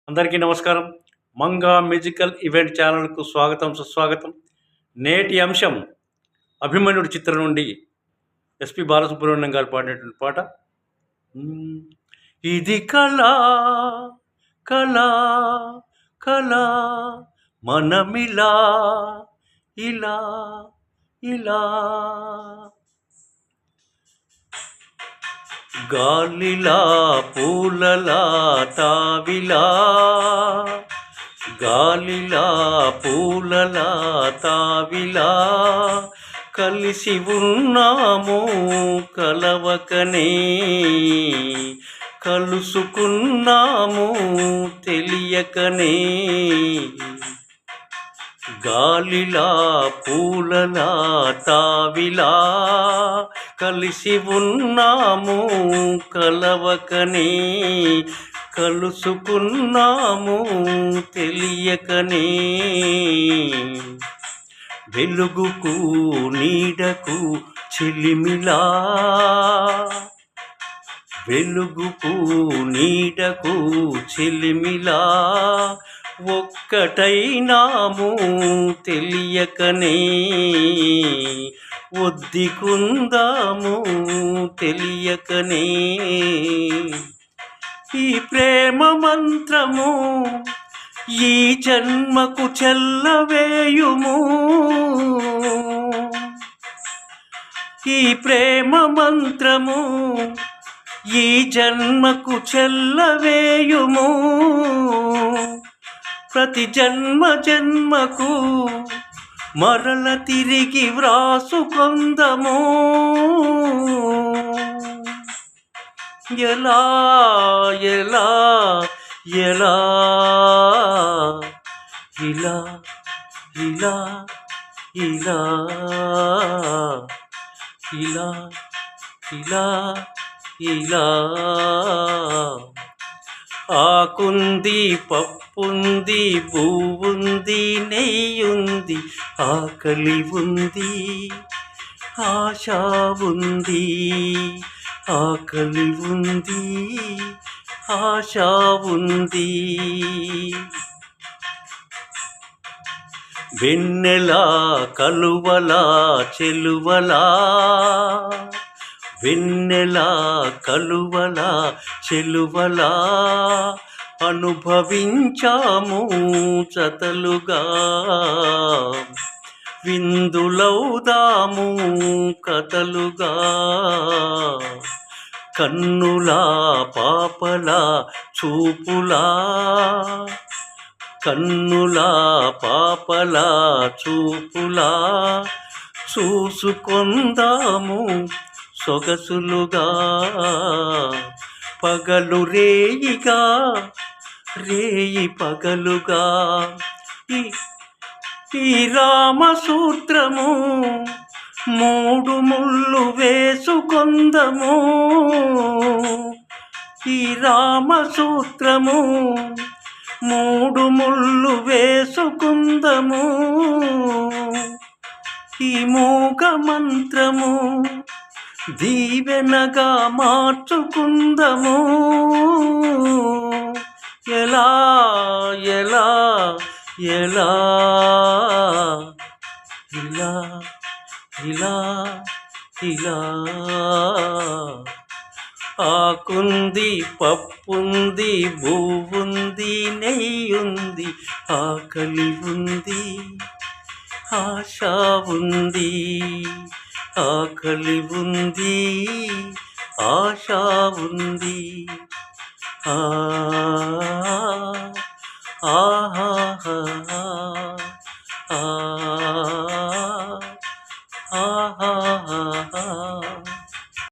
అందరికీ నమస్కారం. Manga musical event ఛానల్కు స్వాగతం, సుస్వాగతం. నేటి అంశం 'అభిమన్యుడు' చిత్రం నుండి ఎస్పి బాలసుబ్రహ్మణ్యం గారు పాడినటువంటి పాట. ఇది కళా కళా కళా మనమిలా ఇలా ఇలా గాలిలా పూలలా తావిలా గాలిలా పూలలా తావిలా కలిసి ఉన్నాము కలవకనే కలుసుకున్నాము తెలియకనే గాలిలా పూలలా తావిలా కలిసి ఉన్నాము కలవకనే కలుసుకున్నాము తెలియకనే వెలుగుకు నీడకు చెలిమిలా వెలుగుకు నీడకు చెలిమిలా ఒక్కటైనాము తెలియకనే ఒద్దికుందాము తెలియకనే ఈ ప్రేమ మంత్రము ఈ జన్మకు చెల్లవేయుము ఈ ప్రేమ మంత్రము ఈ జన్మకు చెల్లవేయుము ప్రతి జన్మ జన్మకు మరల తిరిగి వ్రాసుకొందము ఎలా ఎలా ఎలా ఇలా ఇలా ఇలా ఇలా ఇలా ఇలా ఆకుంది పప్పుంది పువ్వుంది నెయ్యుంది ఆకలి ఉంది ఆశ ఉంది ఆకలి ఉంది ఆశ ఉంది వెన్నెలా కలువలా చెలువలా వెన్నెలా కలువలా చెలువలా అనుభవించాము జతలుగా విందులౌదాము కథలుగా కన్నులా పాపలా చూపులా కన్నులా పాపలా చూపులా చూసుకొందాము సొగసులుగా పగలు రేయిగా రేయి పగలుగా ఈ రామసూత్రము మూడు ముళ్ళు వేసుకొందము ఈ రామసూత్రము మూడు ముళ్ళు వేసుకుందము ఈ మూగ మంత్రము దీవెనగా మార్చుకుందము ఎలా ఎలా ఎలా ఇలా ఇలా ఇలా ఆకుంది పప్పుంది పువ్వుంది నెయ్యుంది ఆకలి ఉంది ఆశ ఉంది ఆకలి ఉంది ఆశ ఉంది